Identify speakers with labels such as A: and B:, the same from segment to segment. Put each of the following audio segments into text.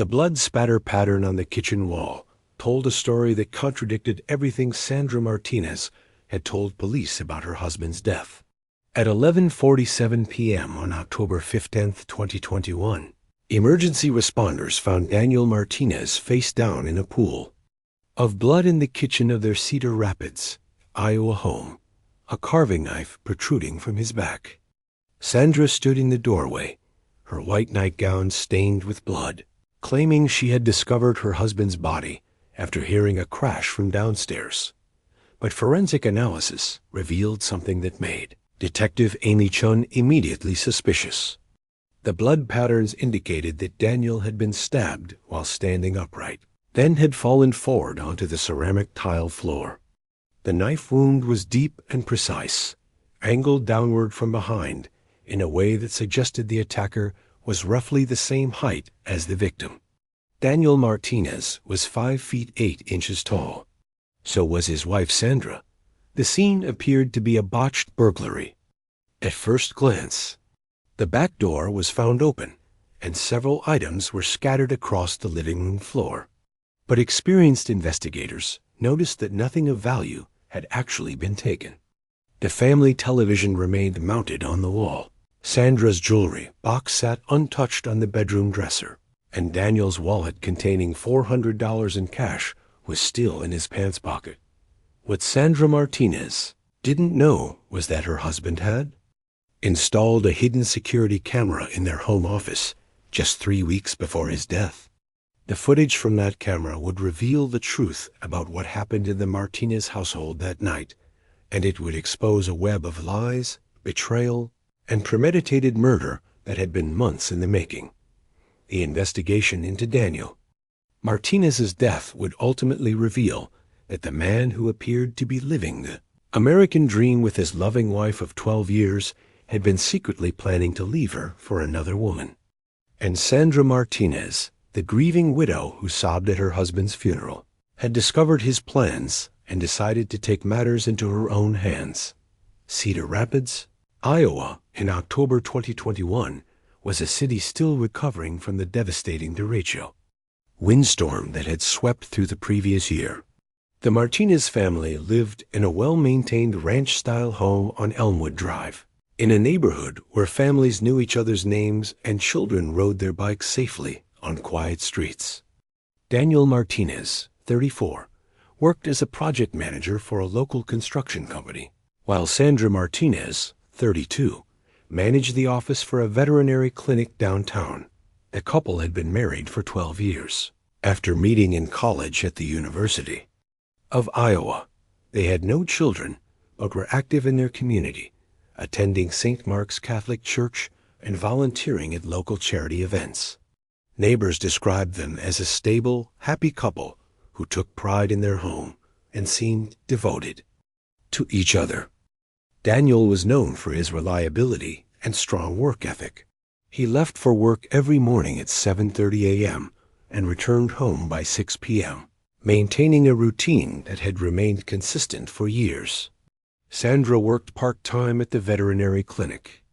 A: The blood spatter pattern on the kitchen wall told a story that contradicted everything Sandra Martinez had told police about her husband's death. At 11:47 p.m. on October 15, 2021, emergency responders found Daniel Martinez face down in a pool of blood in the kitchen of their Cedar Rapids, Iowa home, a carving knife protruding from his back. Sandra stood in the doorway, her white nightgown stained with blood, claiming she had discovered her husband's body after hearing a crash from downstairs. But forensic analysis revealed something that made Detective Amy Chun immediately suspicious. The blood patterns indicated that Daniel had been stabbed while standing upright, then had fallen forward onto the ceramic tile floor. The knife wound was deep and precise, angled downward from behind in a way that suggested the attacker was roughly the same height as the victim. Daniel Martinez was 5 feet 8 inches tall. So was his wife Sandra. The scene appeared to be a botched burglary. At first glance, the back door was found open, and several items were scattered across the living room floor. But experienced investigators noticed that nothing of value had actually been taken. The family television remained mounted on the wall. Sandra's jewelry box sat untouched on the bedroom dresser, and Daniel's wallet containing $400 in cash was still in his pants pocket. What Sandra Martinez didn't know was that her husband had installed a hidden security camera in their home office just 3 weeks before his death. The footage from that camera would reveal the truth about what happened in the Martinez household that night, and it would expose a web of lies, betrayal, and premeditated murder that had been months in the making. The investigation into Daniel Martinez's death would ultimately reveal that the man who appeared to be living the American dream with his loving wife of 12 years had been secretly planning to leave her for another woman. And Sandra Martinez, the grieving widow who sobbed at her husband's funeral, had discovered his plans and decided to take matters into her own hands. Cedar Rapids, Iowa, in October 2021, was a city still recovering from the devastating derecho windstorm that had swept through the previous year. The Martinez family lived in a well-maintained ranch-style home on Elmwood Drive, in a neighborhood where families knew each other's names and children rode their bikes safely on quiet streets. Daniel Martinez, 34, worked as a project manager for a local construction company, while Sandra Martinez, 32, managed the office for a veterinary clinic downtown. The couple had been married for 12 years. After meeting in college at the University of Iowa, they had no children but were active in their community, attending St. Mark's Catholic Church and volunteering at local charity events. Neighbors described them as a stable, happy couple who took pride in their home and seemed devoted to each other. Daniel was known for his reliability and strong work ethic. He left for work every morning at 7:30 a.m. and returned home by 6 p.m., maintaining a routine that had remained consistent for years. Sandra worked part-time at the veterinary clinic,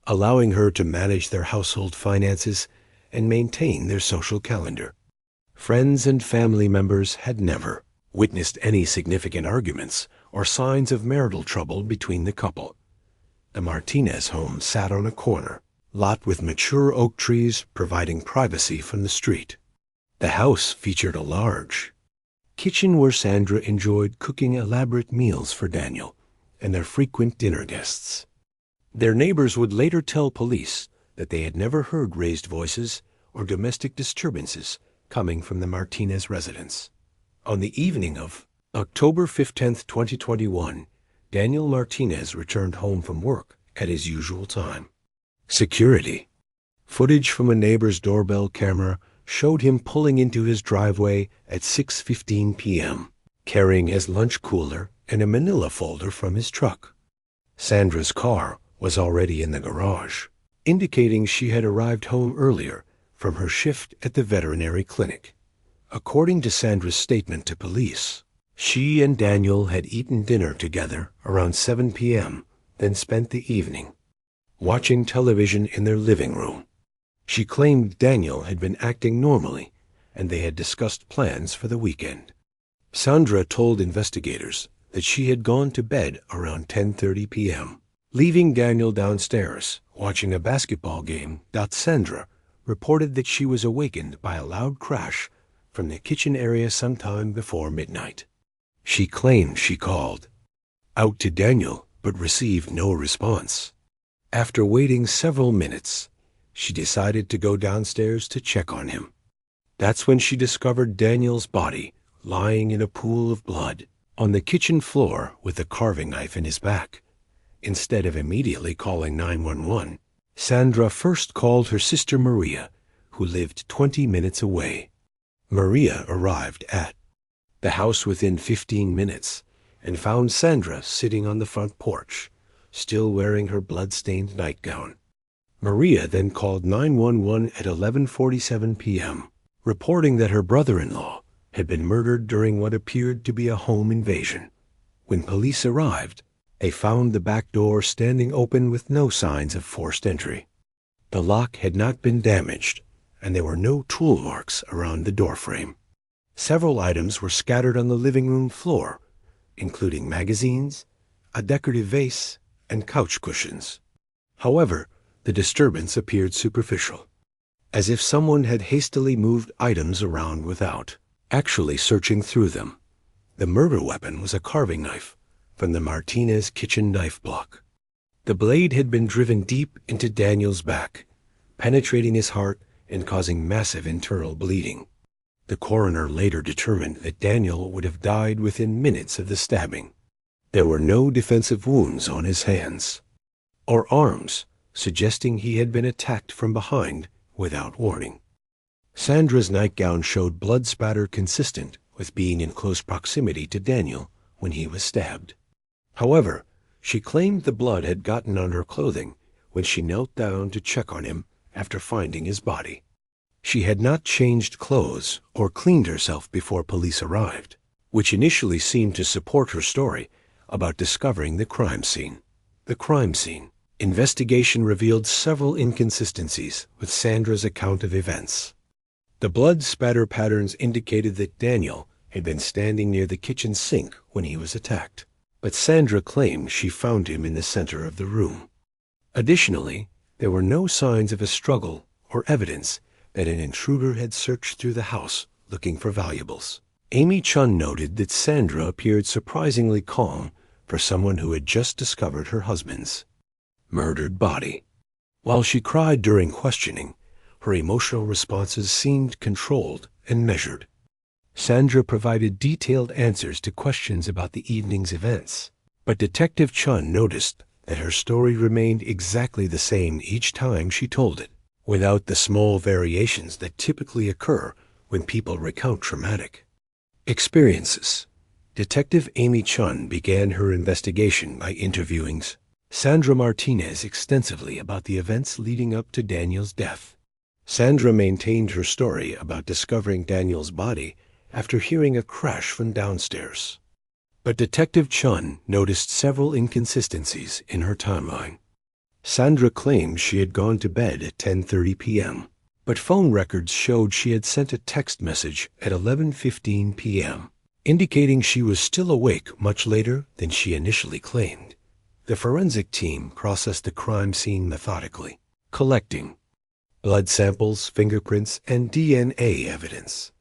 A: allowing her to manage their household finances and maintain their social calendar. Friends and family members had never witnessed any significant arguments or signs of marital trouble between the couple. The Martinez home sat on a corner lot with mature oak trees providing privacy from the street. The house featured a large kitchen where Sandra enjoyed cooking elaborate meals for Daniel and their frequent dinner guests. Their neighbors would later tell police that they had never heard raised voices or domestic disturbances coming from the Martinez residence. On the evening of October 15, 2021, Daniel Martinez returned home from work at his usual time. Security footage from a neighbor's doorbell camera showed him pulling into his driveway at 6:15 p.m., carrying his lunch cooler and a manila folder from his truck. Sandra's car was already in the garage, indicating she had arrived home earlier from her shift at the veterinary clinic. According to Sandra's statement to police, she and Daniel had eaten dinner together around 7 p.m., then spent the evening watching television in their living room. She claimed Daniel had been acting normally and they had discussed plans for the weekend. Sandra told investigators that she had gone to bed around 10:30 p.m., leaving Daniel downstairs watching a basketball game. Sandra reported that she was awakened by a loud crash from the kitchen area sometime before midnight. She claimed she called out to Daniel but received no response. After waiting several minutes, she decided to go downstairs to check on him. That's when she discovered Daniel's body lying in a pool of blood on the kitchen floor with a carving knife in his back. Instead of immediately calling 911, Sandra first called her sister Maria, who lived 20 minutes away. Maria arrived at the house within 15 minutes and found Sandra sitting on the front porch, still wearing her blood-stained nightgown. Maria then called 911 at 11:47 p.m., reporting that her brother-in-law had been murdered during what appeared to be a home invasion. When police arrived, they found the back door standing open with no signs of forced entry. The lock had not been damaged, and there were no tool marks around the doorframe. Several items were scattered on the living room floor, including magazines, a decorative vase, and couch cushions. However, the disturbance appeared superficial, as if someone had hastily moved items around without actually searching through them. The murder weapon was a carving knife from the Martinez kitchen knife block. The blade had been driven deep into Daniel's back, penetrating his heart and causing massive internal bleeding. The coroner later determined that Daniel would have died within minutes of the stabbing. There were no defensive wounds on his hands or arms, suggesting he had been attacked from behind without warning. Sandra's nightgown showed blood spatter consistent with being in close proximity to Daniel when he was stabbed. However, she claimed the blood had gotten on her clothing when she knelt down to check on him after finding his body. She had not changed clothes or cleaned herself before police arrived, which initially seemed to support her story about discovering the crime scene. The crime scene investigation revealed several inconsistencies with Sandra's account of events. The blood spatter patterns indicated that Daniel had been standing near the kitchen sink when he was attacked, but Sandra claimed she found him in the center of the room. Additionally, there were no signs of a struggle or evidence that an intruder had searched through the house looking for valuables. Amy Chun noted that Sandra appeared surprisingly calm for someone who had just discovered her husband's murdered body. While she cried during questioning, her emotional responses seemed controlled and measured. Sandra provided detailed answers to questions about the evening's events, but Detective Chun noticed that her story remained exactly the same each time she told it, without the small variations that typically occur when people recount traumatic experiences. Detective Amy Chun began her investigation by interviewing Sandra Martinez extensively about the events leading up to Daniel's death. Sandra maintained her story about discovering Daniel's body after hearing a crash from downstairs. But Detective Chun noticed several inconsistencies in her timeline. Sandra claimed she had gone to bed at 10:30 p.m., but phone records showed she had sent a text message at 11:15 p.m., indicating she was still awake much later than she initially claimed. The forensic team processed the crime scene methodically, collecting blood samples, fingerprints, and DNA evidence.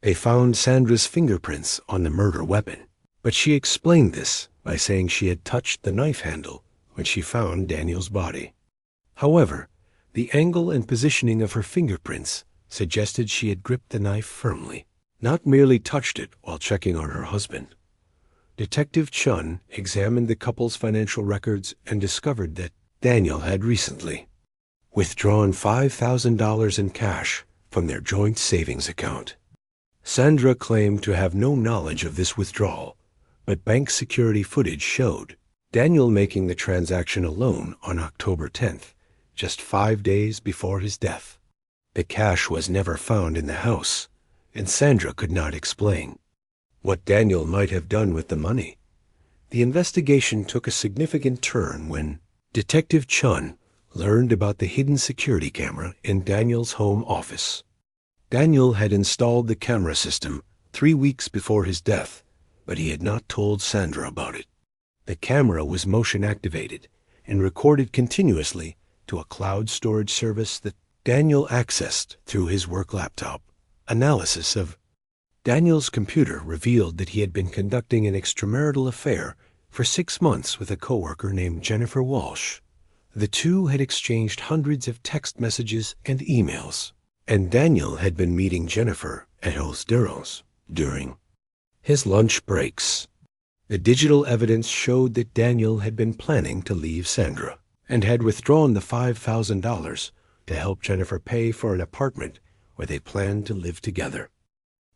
A: They found Sandra's fingerprints on the murder weapon, but she explained this by saying she had touched the knife handle when she found Daniel's body. However, the angle and positioning of her fingerprints suggested she had gripped the knife firmly, not merely touched it while checking on her husband. Detective Chun examined the couple's financial records and discovered that Daniel had recently withdrawn $5,000 in cash from their joint savings account. Sandra claimed to have no knowledge of this withdrawal, but bank security footage showed Daniel making the transaction alone on October 10th, just 5 days before his death. The cash was never found in the house, and Sandra could not explain what Daniel might have done with the money. The investigation took a significant turn when Detective Chun learned about the hidden security camera in Daniel's home office. Daniel had installed the camera system 3 weeks before his death, but he had not told Sandra about it. The camera was motion activated and recorded continuously to a cloud storage service that Daniel accessed through his work laptop. Analysis of Daniel's computer revealed that he had been conducting an extramarital affair for 6 months with a coworker named Jennifer Walsh. The two had exchanged hundreds of text messages and emails, and Daniel had been meeting Jennifer at Hosderos during his lunch breaks. The digital evidence showed that Daniel had been planning to leave Sandra and had withdrawn the $5,000 to help Jennifer pay for an apartment where they planned to live together.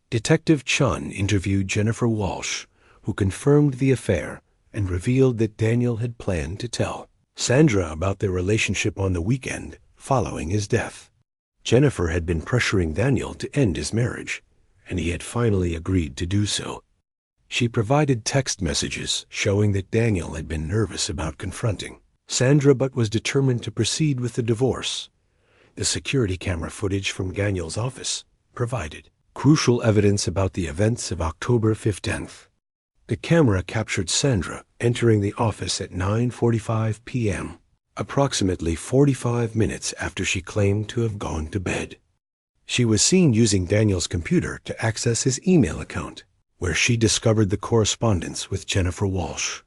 A: Detective Chun interviewed Jennifer Walsh, who confirmed the affair and revealed that Daniel had planned to tell Sandra about their relationship on the weekend following his death. Jennifer had been pressuring Daniel to end his marriage, and he had finally agreed to do so. She provided text messages showing that Daniel had been nervous about confronting Sandra but was determined to proceed with the divorce. The security camera footage from Daniel's office provided crucial evidence about the events of October 15th. The camera captured Sandra entering the office at 9:45 p.m., approximately 45 minutes after she claimed to have gone to bed. She was seen using Daniel's computer to access his email account, where she discovered the correspondence with Jennifer Walsh.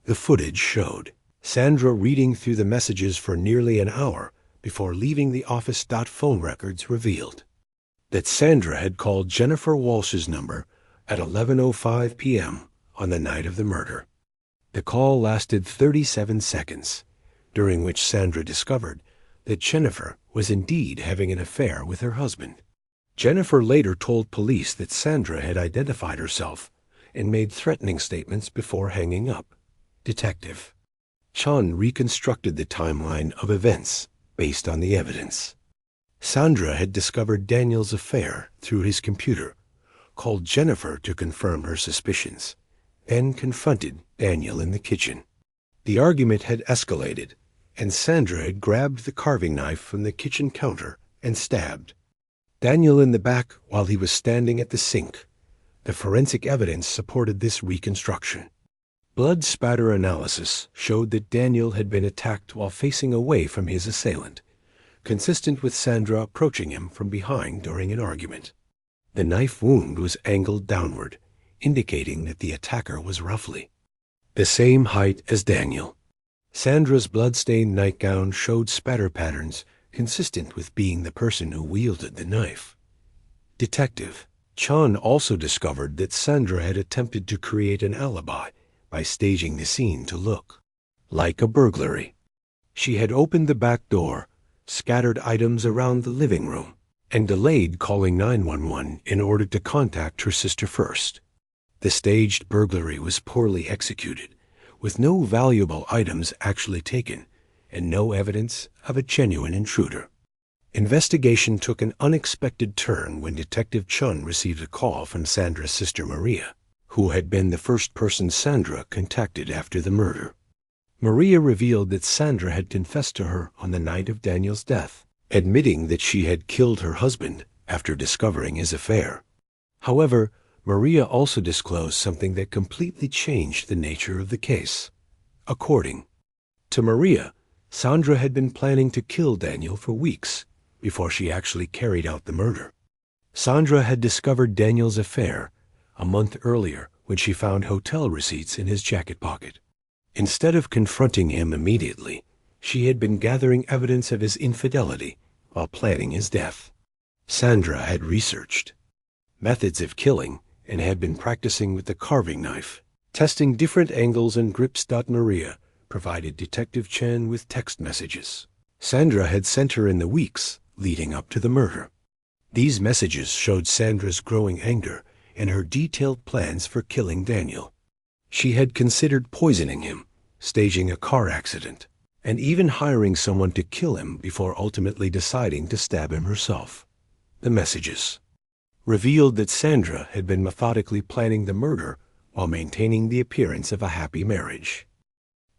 A: The footage showed Sandra reading through the messages for nearly an hour before leaving the office. Phone records revealed that Sandra had called Jennifer Walsh's number at 11:05 p.m. on the night of the murder. The call lasted 37 seconds, during which Sandra discovered that Jennifer was indeed having an affair with her husband. Jennifer later told police that Sandra had identified herself and made threatening statements before hanging up. Detective Chun reconstructed the timeline of events based on the evidence. Sandra had discovered Daniel's affair through his computer, called Jennifer to confirm her suspicions, then confronted Daniel in the kitchen. The argument had escalated, and Sandra had grabbed the carving knife from the kitchen counter and stabbed Daniel in the back while he was standing at the sink. The forensic evidence supported this reconstruction. Blood spatter analysis showed that Daniel had been attacked while facing away from his assailant, consistent with Sandra approaching him from behind during an argument. The knife wound was angled downward, indicating that the attacker was roughly the same height as Daniel. Sandra's blood-stained nightgown showed spatter patterns consistent with being the person who wielded the knife. Detective Chun also discovered that Sandra had attempted to create an alibi by staging the scene to look like a burglary. She had opened the back door, scattered items around the living room, and delayed calling 911 in order to contact her sister first. The staged burglary was poorly executed, with no valuable items actually taken and no evidence of a genuine intruder. Investigation took an unexpected turn when Detective Chun received a call from Sandra's sister Maria, who had been the first person Sandra contacted after the murder. Maria revealed that Sandra had confessed to her on the night of Daniel's death, admitting that she had killed her husband after discovering his affair. However, Maria also disclosed something that completely changed the nature of the case. According to Maria, Sandra had been planning to kill Daniel for weeks before she actually carried out the murder. Sandra had discovered Daniel's affair a month earlier when she found hotel receipts in his jacket pocket. Instead of confronting him immediately, she had been gathering evidence of his infidelity while planning his death. Sandra had researched methods of killing and had been practicing with the carving knife, testing different angles and grips. Maria provided Detective Chen with text messages Sandra had sent her in the weeks leading up to the murder. These messages showed Sandra's growing anger and her detailed plans for killing Daniel. She had considered poisoning him, staging a car accident, and even hiring someone to kill him before ultimately deciding to stab him herself. The messages revealed that Sandra had been methodically planning the murder while maintaining the appearance of a happy marriage.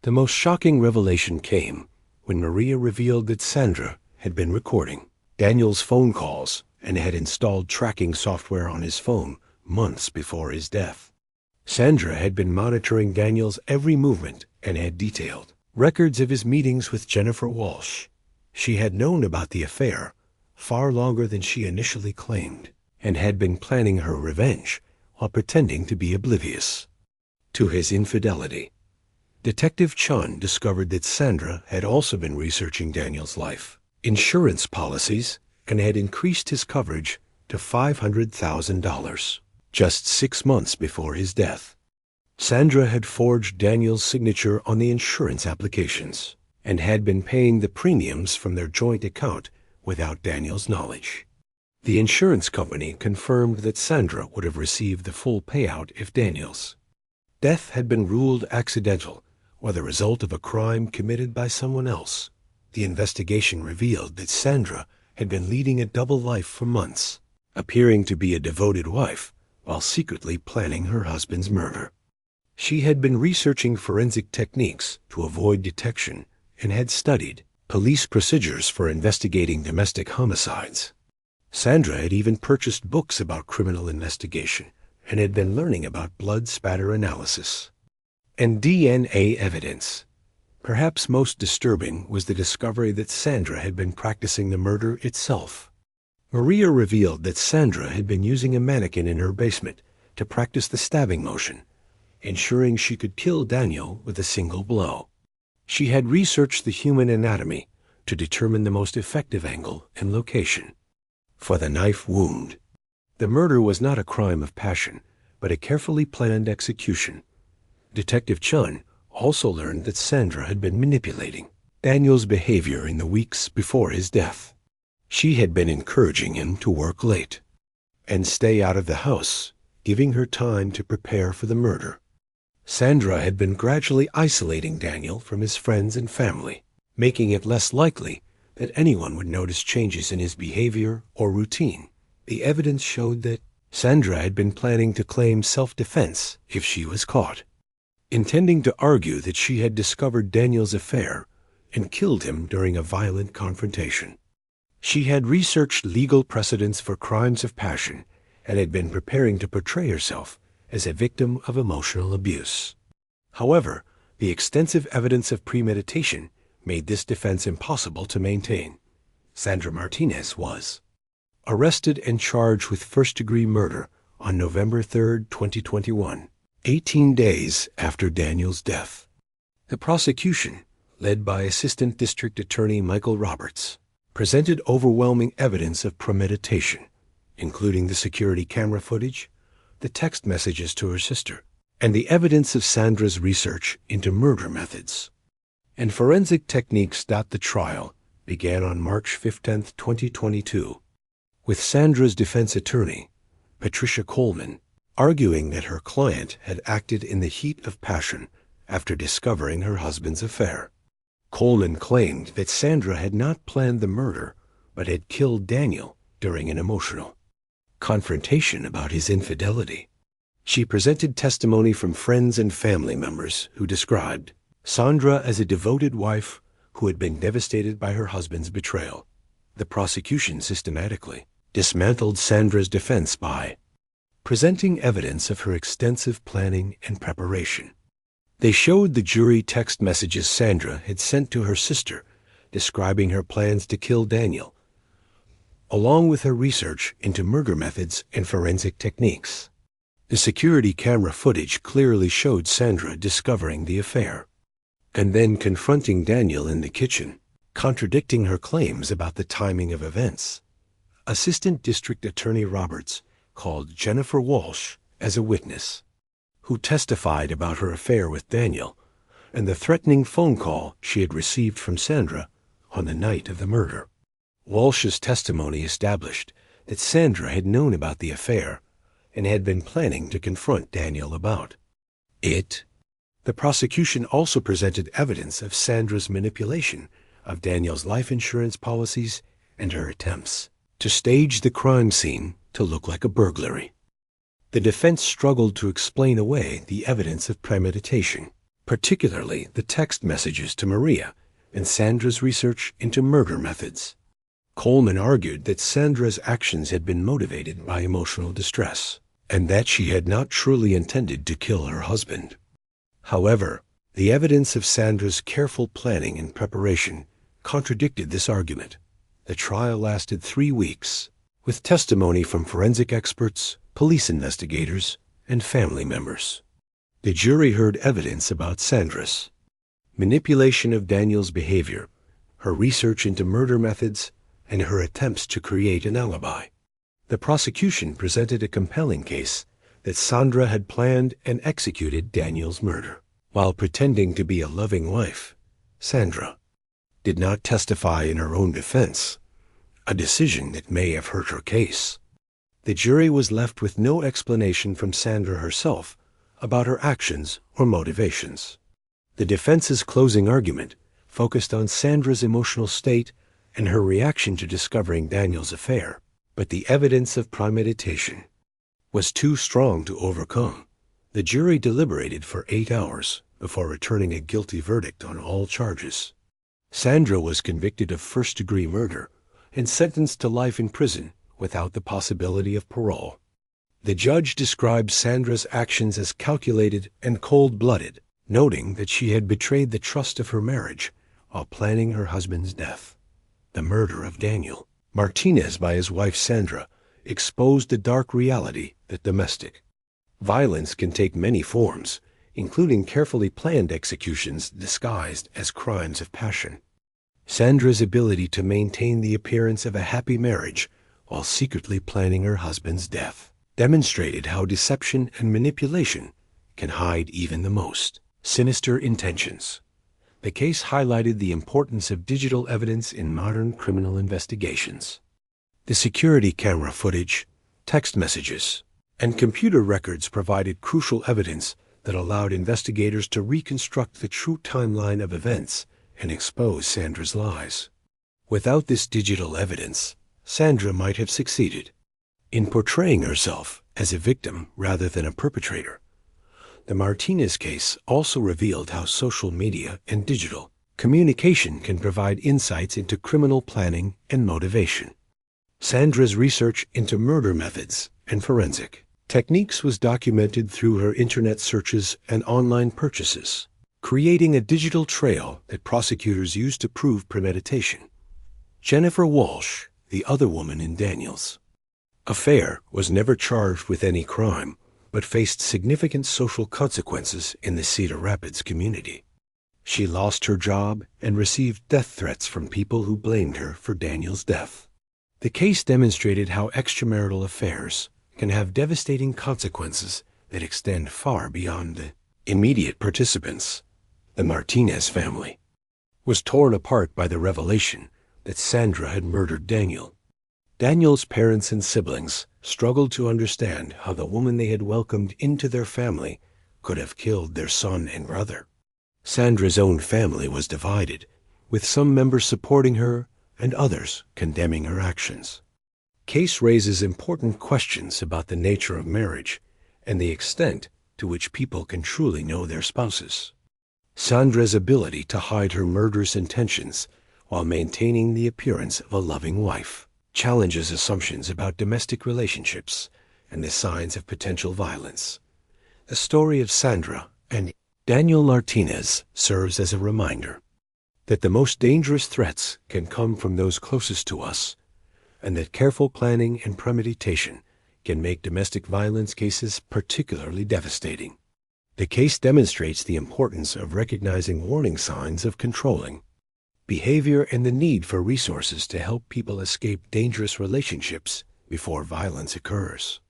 A: The most shocking revelation came when Maria revealed that Sandra had been recording Daniel's phone calls and had installed tracking software on his phone months before his death. Sandra had been monitoring Daniel's every movement and had detailed records of his meetings with Jennifer Walsh. She had known about the affair far longer than she initially claimed, and had been planning her revenge while pretending to be oblivious to his infidelity. Detective Chun discovered that Sandra had also been researching Daniel's life insurance policies and had increased his coverage to $500,000 just 6 months before his death. Sandra had forged Daniel's signature on the insurance applications and had been paying the premiums from their joint account without Daniel's knowledge. The insurance company confirmed that Sandra would have received the full payout if Daniel's death had been ruled accidental or the result of a crime committed by someone else. The investigation revealed that Sandra had been leading a double life for months, appearing to be a devoted wife while secretly planning her husband's murder. She had been researching forensic techniques to avoid detection and had studied police procedures for investigating domestic homicides. Sandra had even purchased books about criminal investigation and had been learning about blood spatter analysis and DNA evidence. Perhaps most disturbing was the discovery that Sandra had been practicing the murder itself. Maria revealed that Sandra had been using a mannequin in her basement to practice the stabbing motion, ensuring she could kill Daniel with a single blow. She had researched the human anatomy to determine the most effective angle and location for the knife wound. The murder was not a crime of passion, but a carefully planned execution. Detective Chun also learned that Sandra had been manipulating Daniel's behavior in the weeks before his death. She had been encouraging him to work late and stay out of the house, giving her time to prepare for the murder. Sandra had been gradually isolating Daniel from his friends and family, making it less likely that anyone would notice changes in his behavior or routine. The evidence showed that Sandra had been planning to claim self-defense if she was caught, intending to argue that she had discovered Daniel's affair and killed him during a violent confrontation. She had researched legal precedents for crimes of passion and had been preparing to portray herself as a victim of emotional abuse. However, the extensive evidence of premeditation made this defense impossible to maintain. Sandra Martinez was arrested and charged with first-degree murder on November 3, 2021, 18 days after Daniel's death. The prosecution, led by Assistant District Attorney Michael Roberts, presented overwhelming evidence of premeditation, including the security camera footage, the text messages to her sister, and the evidence of Sandra's research into murder methods and forensic techniques. The trial began on March 15, 2022, with Sandra's defense attorney, Patricia Coleman, arguing that her client had acted in the heat of passion after discovering her husband's affair. Coleman claimed that Sandra had not planned the murder, but had killed Daniel during an emotional confrontation about his infidelity. She presented testimony from friends and family members who described Sandra as a devoted wife who had been devastated by her husband's betrayal. The prosecution systematically dismantled Sandra's defense by presenting evidence of her extensive planning and preparation. They showed the jury text messages Sandra had sent to her sister describing her plans to kill Daniel, along with her research into murder methods and forensic techniques. The security camera footage clearly showed Sandra discovering the affair and then confronting Daniel in the kitchen, contradicting her claims about the timing of events. Assistant District Attorney Roberts called Jennifer Walsh as a witness, who testified about her affair with Daniel and the threatening phone call she had received from Sandra on the night of the murder. Walsh's testimony established that Sandra had known about the affair and had been planning to confront Daniel about it. The prosecution also presented evidence of Sandra's manipulation of Daniel's life insurance policies and her attempts to stage the crime scene to look like a burglary. The defense struggled to explain away the evidence of premeditation, particularly the text messages to Maria and Sandra's research into murder methods. Coleman argued that Sandra's actions had been motivated by emotional distress, and that she had not truly intended to kill her husband. However, the evidence of Sandra's careful planning and preparation contradicted this argument. The trial lasted 3 weeks, with testimony from forensic experts, police investigators, and family members. The jury heard evidence about Sandra's manipulation of Daniel's behavior, her research into murder methods, and her attempts to create an alibi. The prosecution presented a compelling case that Sandra had planned and executed Daniel's murder. While pretending to be a loving wife, Sandra did not testify in her own defense, a decision that may have hurt her case. The jury was left with no explanation from Sandra herself about her actions or motivations. The defense's closing argument focused on Sandra's emotional state and her reaction to discovering Daniel's affair, but the evidence of premeditation was too strong to overcome. The jury deliberated for 8 hours before returning a guilty verdict on all charges. Sandra was convicted of first-degree murder and sentenced to life in prison without the possibility of parole. The judge described Sandra's actions as calculated and cold-blooded, noting that she had betrayed the trust of her marriage while planning her husband's death. The murder of Daniel Martinez by his wife Sandra exposed the dark reality that domestic violence can take many forms, including carefully planned executions disguised as crimes of passion. Sandra's ability to maintain the appearance of a happy marriage while secretly planning her husband's death demonstrated how deception and manipulation can hide even the most sinister intentions. The case highlighted the importance of digital evidence in modern criminal investigations. The security camera footage, text messages, and computer records provided crucial evidence that allowed investigators to reconstruct the true timeline of events and expose Sandra's lies. Without this digital evidence, Sandra might have succeeded in portraying herself as a victim rather than a perpetrator. The Martinez case also revealed how social media and digital communication can provide insights into criminal planning and motivation. Sandra's research into murder methods and forensic techniques was documented through her internet searches and online purchases, creating a digital trail that prosecutors used to prove premeditation. Jennifer Walsh, the other woman in Daniel's affair, was never charged with any crime, but faced significant social consequences in the Cedar Rapids community. She lost her job and received death threats from people who blamed her for Daniel's death. The case demonstrated how extramarital affairs can have devastating consequences that extend far beyond the immediate participants. The Martinez family was torn apart by the revelation that Sandra had murdered Daniel. Daniel's parents and siblings struggled to understand how the woman they had welcomed into their family could have killed their son and brother. Sandra's own family was divided, with some members supporting her and others condemning her actions. Case raises important questions about the nature of marriage and the extent to which people can truly know their spouses. Sandra's ability to hide her murderous intentions while maintaining the appearance of a loving wife challenges assumptions about domestic relationships and the signs of potential violence. The story of Sandra and Daniel Martinez serves as a reminder that the most dangerous threats can come from those closest to us, and that careful planning and premeditation can make domestic violence cases particularly devastating. The case demonstrates the importance of recognizing warning signs of controlling behavior and the need for resources to help people escape dangerous relationships before violence occurs.